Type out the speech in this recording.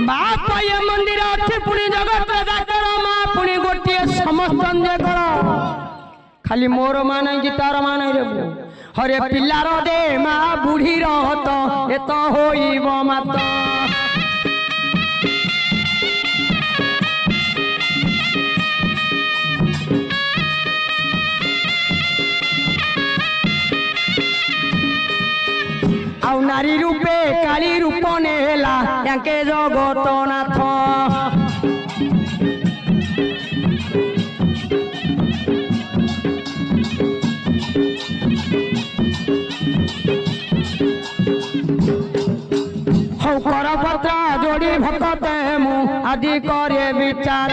बाप ये मंदिर अच्छे पुणी जगत जाकर माँ पुणी गोटे समस्त कर खाली मोर मा नहीं कि तार मा नहीं रे हरे पिलार दे माँ बुढ़ी रत एत होइब मात आउ नारी रूपे काली रूप नेला यांके जगत नाथ हौ करपत्र जोड़ी भक्त मु आदि करे विचार